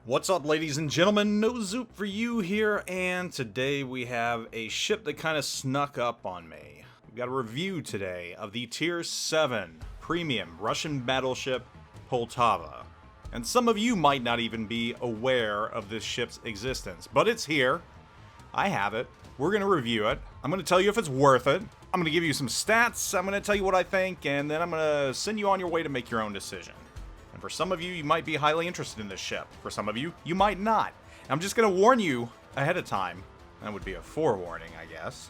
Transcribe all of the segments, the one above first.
What's up, ladies and gentlemen? NoZoupForYou here, and today we have a ship that kind of snuck up on me. We've got a review today of the Tier 7 Premium Russian Battleship Poltava. And some of you might not even be aware of this ship's existence, but it's here. I have it. We're going to review it. I'm going to tell you if it's worth it. I'm going to give you some stats. I'm going to tell you what I think, and then I'm going to send you on your way to make your own decision. And for some of you, you might be highly interested in this ship. For some of you, you might not. I'm just going to warn you ahead of time. That would be a forewarning, I guess.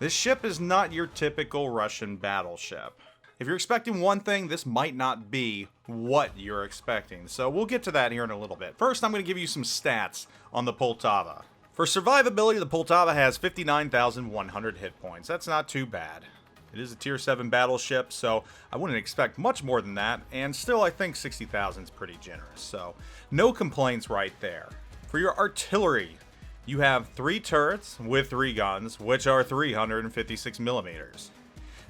This ship is not your typical Russian battleship. If you're expecting one thing, this might not be what you're expecting. So we'll get to that here in a little bit. First, I'm going to give you some stats on the Poltava. For survivability, the Poltava has 59,100 hit points. That's not too bad. It is a Tier 7 battleship, so I wouldn't expect much more than that, and still I think 60,000 is pretty generous, so no complaints right there. For your artillery, you have 3 turrets with 3 guns, which are 356 millimeters.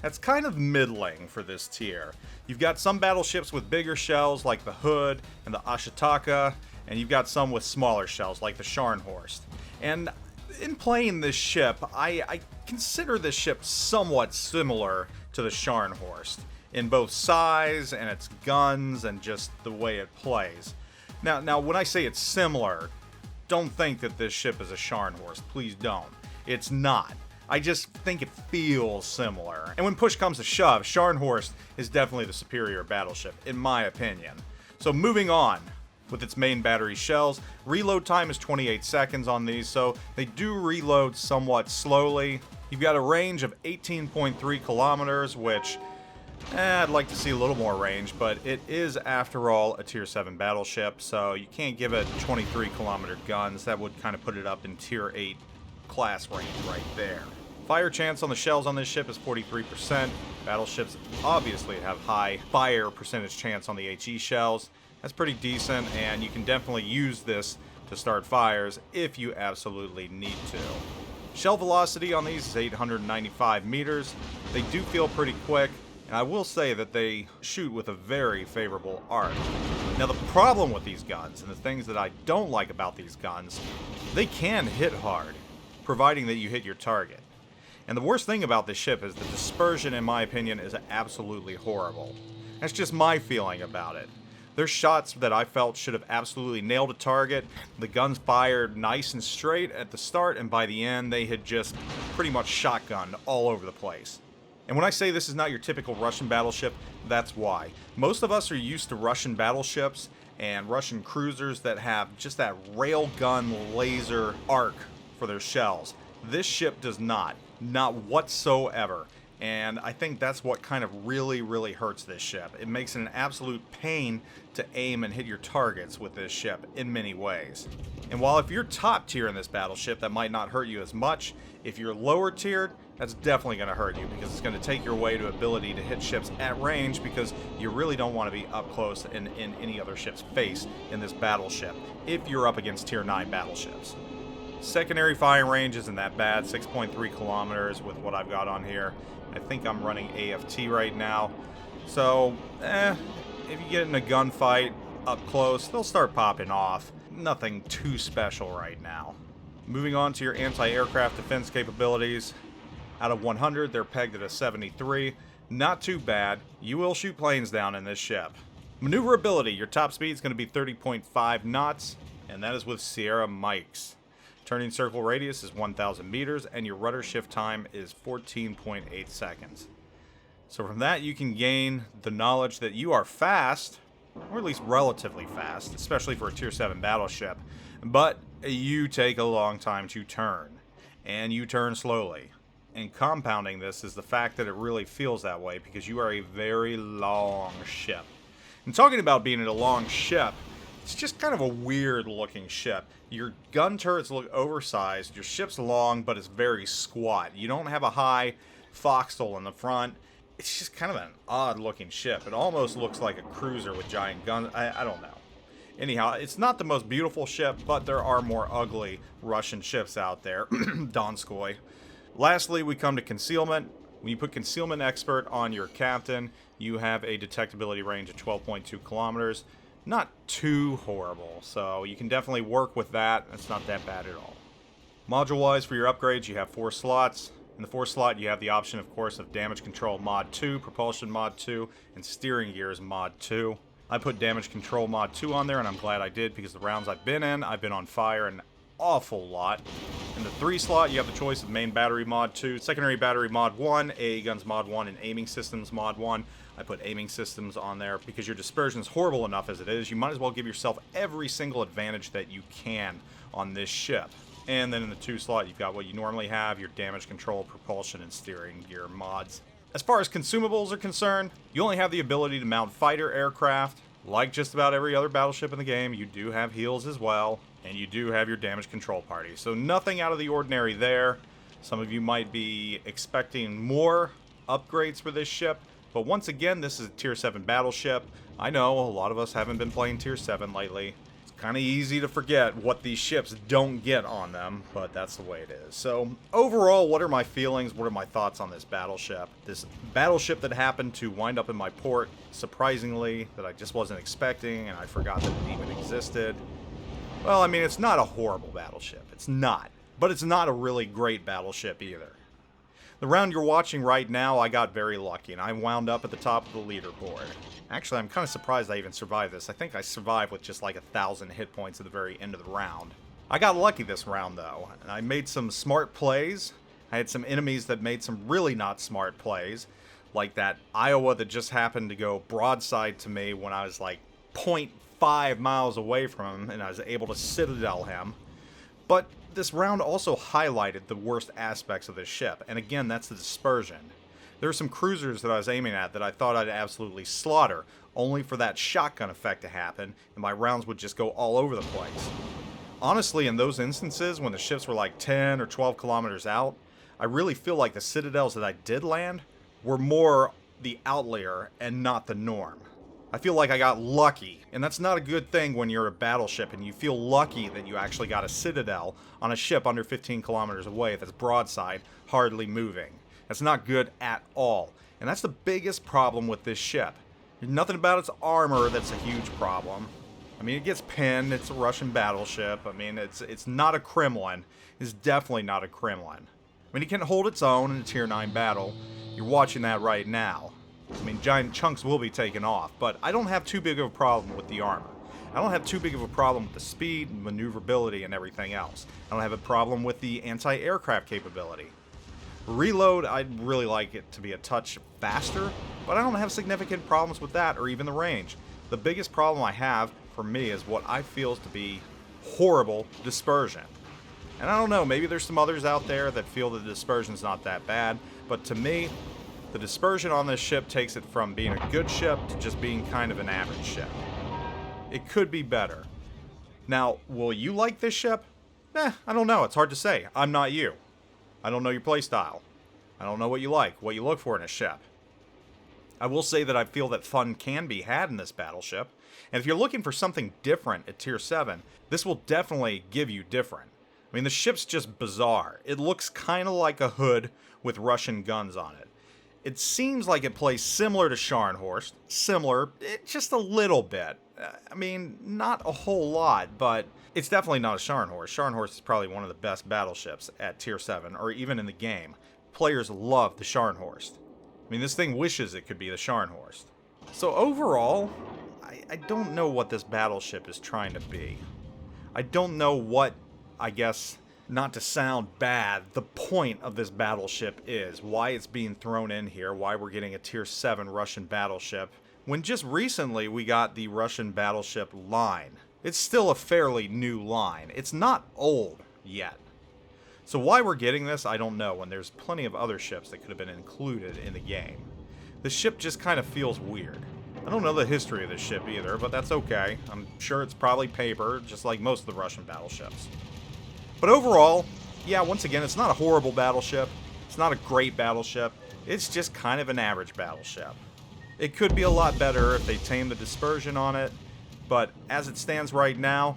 That's kind of middling for this tier. You've got some battleships with bigger shells like the Hood and the Ashitaka, and you've got some with smaller shells like the Scharnhorst. And in playing this ship, I consider this ship somewhat similar to the Scharnhorst in both size and its guns and just the way it plays. Now, when I say it's similar, don't think that this ship is a Scharnhorst. Please don't. It's not. I just think it feels similar. And when push comes to shove, Scharnhorst is definitely the superior battleship, in my opinion. So moving on. With its main battery shells, reload time is 28 seconds on these, so they do reload somewhat slowly. You've got a range of 18.3 kilometers, which I'd like to see a little more range, but it is, after all, a Tier 7 battleship, so you can't give it 23 kilometer guns. That would kind of put it up in Tier 8 class range right there. Fire chance on the shells on this ship is 43%. Battleships obviously have high fire percentage chance on the HE shells. That's pretty decent, and you can definitely use this to start fires if you absolutely need to. Shell velocity on these is 895 meters. They do feel pretty quick, and I will say that they shoot with a very favorable arc. Now, the problem with these guns, and the things that I don't like about these guns, they can hit hard, providing that you hit your target. And the worst thing about this ship is the dispersion, in my opinion, is absolutely horrible. That's just my feeling about it. There's shots that I felt should have absolutely nailed a target. The guns fired nice and straight at the start, and by the end, they had just pretty much shotgunned all over the place. And when I say this is not your typical Russian battleship, that's why. Most of us are used to Russian battleships and Russian cruisers that have just that railgun laser arc for their shells. This ship does not whatsoever. And I think that's what kind of really hurts this ship. It makes it an absolute pain to aim and hit your targets with this ship in many ways. And while if you're top tier in this battleship, that might not hurt you as much, if you're lower tiered, that's definitely going to hurt you because it's going to take your way to ability to hit ships at range because you really don't want to be up close in any other ship's face in this battleship if you're up against tier 9 battleships. Secondary firing range isn't that bad, 6.3 kilometers with what I've got on here. I think I'm running AFT right now. So, if you get in a gunfight up close, they'll start popping off. Nothing too special right now. Moving on to your anti-aircraft defense capabilities. Out of 100, they're pegged at a 73. Not too bad. You will shoot planes down in this ship. Maneuverability, your top speed is going to be 30.5 knots, and that is with Sierra mics. Turning circle radius is 1,000 meters, and your rudder shift time is 14.8 seconds. So from that, you can gain the knowledge that you are fast, or at least relatively fast, especially for a Tier 7 battleship, but you take a long time to turn, and you turn slowly. And compounding this is the fact that it really feels that way because you are a very long ship. And talking about being in a long ship, it's just kind of a weird looking ship. Your gun turrets look oversized, your ship's long, but it's very squat. You don't have a high foxhole in the front. It's just kind of an odd looking ship. It almost looks like a cruiser with giant guns. I don't know. Anyhow, it's not the most beautiful ship, but there are more ugly Russian ships out there. Donskoy. Lastly, we come to concealment. When you put Concealment Expert on your captain, you have a detectability range of 12.2 kilometers. not too horrible, so you can definitely work with that. It's not that bad at all. Module-wise, for your upgrades, you have 4 slots. In the 4th slot, you have the option, of course, of Damage Control Mod 2, Propulsion Mod 2, and Steering Gears Mod 2. I put Damage Control Mod 2 on there, and I'm glad I did, because the rounds I've been on fire an awful lot. In the 3 slot, you have the choice of Main Battery Mod 2, Secondary Battery Mod 1, AA Guns Mod 1, and Aiming Systems Mod 1. I put Aiming Systems on there because your dispersion is horrible enough as it is. You might as well give yourself every single advantage that you can on this ship. And then in the 2 slot, you've got what you normally have, your Damage Control, Propulsion, and Steering Gear mods. As far as consumables are concerned, you only have the ability to mount fighter aircraft. Like just about every other battleship in the game, you do have heals as well, and you do have your damage control party. So nothing out of the ordinary there. Some of you might be expecting more upgrades for this ship, but once again, this is a Tier 7 battleship. I know a lot of us haven't been playing Tier 7 lately. It's kind of easy to forget what these ships don't get on them, but that's the way it is. So overall, what are my feelings? What are my thoughts on this battleship? This battleship that happened to wind up in my port, surprisingly, that I just wasn't expecting, and I forgot that it even existed. Well, I mean, it's not a horrible battleship. It's not. But it's not a really great battleship either. The round you're watching right now, I got very lucky, and I wound up at the top of the leaderboard. Actually, I'm kind of surprised I even survived this. I think I survived with just like 1,000 hit points at the very end of the round. I got lucky this round, though, and I made some smart plays. I had some enemies that made some really not smart plays, like that Iowa that just happened to go broadside to me when I was like 0.5 miles away from him, and I was able to citadel him. But this round also highlighted the worst aspects of this ship, and again, that's the dispersion. There were some cruisers that I was aiming at that I thought I'd absolutely slaughter, only for that shotgun effect to happen, and my rounds would just go all over the place. Honestly, in those instances, when the ships were like 10 or 12 kilometers out, I really feel like the citadels that I did land were more the outlier and not the norm. I feel like I got lucky, and that's not a good thing when you're a battleship and you feel lucky that you actually got a citadel on a ship under 15 kilometers away that's broadside, hardly moving. That's not good at all, and that's the biggest problem with this ship. There's nothing about its armor that's a huge problem. I mean, it gets pinned, it's a Russian battleship. I mean, it's not a Kremlin. It's definitely not a Kremlin. I mean, it can hold its own in a Tier 9 battle. You're watching that right now. I mean, giant chunks will be taken off, but I don't have too big of a problem with the armor. I don't have too big of a problem with the speed, and maneuverability, and everything else. I don't have a problem with the anti-aircraft capability. Reload, I'd really like it to be a touch faster, but I don't have significant problems with that or even the range. The biggest problem I have, for me, is what I feel to be horrible dispersion. And I don't know, maybe there's some others out there that feel the dispersion's not that bad, but to me, the dispersion on this ship takes it from being a good ship to just being kind of an average ship. It could be better. Now, will you like this ship? I don't know. It's hard to say. I'm not you. I don't know your playstyle. I don't know what you like, what you look for in a ship. I will say that I feel that fun can be had in this battleship, and if you're looking for something different at Tier 7, this will definitely give you different. I mean, the ship's just bizarre. It looks kind of like a hood with Russian guns on it. It seems like it plays similar to Scharnhorst. Similar, just a little bit. I mean, not a whole lot, but it's definitely not a Scharnhorst. Scharnhorst is probably one of the best battleships at Tier 7, or even in the game. Players love the Scharnhorst. I mean, this thing wishes it could be the Scharnhorst. So overall, I don't know what this battleship is trying to be. I don't know what, I guess, not to sound bad, the point of this battleship is, why it's being thrown in here, why we're getting a Tier 7 Russian battleship, when just recently we got the Russian battleship line. It's still a fairly new line. It's not old yet. So why we're getting this, I don't know, when there's plenty of other ships that could have been included in the game. The ship just kind of feels weird. I don't know the history of this ship either, but that's okay. I'm sure it's probably paper, just like most of the Russian battleships. But overall, yeah, once again, it's not a horrible battleship. It's not a great battleship. It's just kind of an average battleship. It could be a lot better if they tame the dispersion on it, but as it stands right now,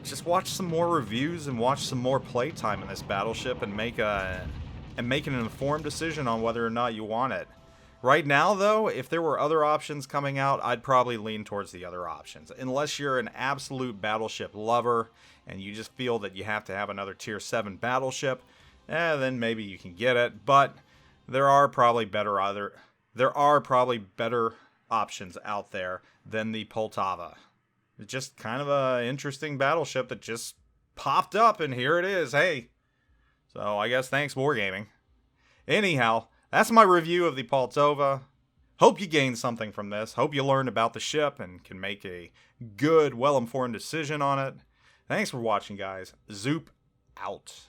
just watch some more reviews and watch some more playtime in this battleship and make an informed decision on whether or not you want it. Right now, though, if there were other options coming out, I'd probably lean towards the other options. Unless you're an absolute battleship lover and you just feel that you have to have another tier 7 battleship, then maybe you can get it. But there are probably better options out there than the Poltava. It's just kind of an interesting battleship that just popped up, and here it is. Hey, so I guess thanks Wargaming. Anyhow, that's my review of the Poltava. Hope you gained something from this. Hope you learned about the ship and can make a good, well-informed decision on it. Thanks for watching, guys. Zoop out.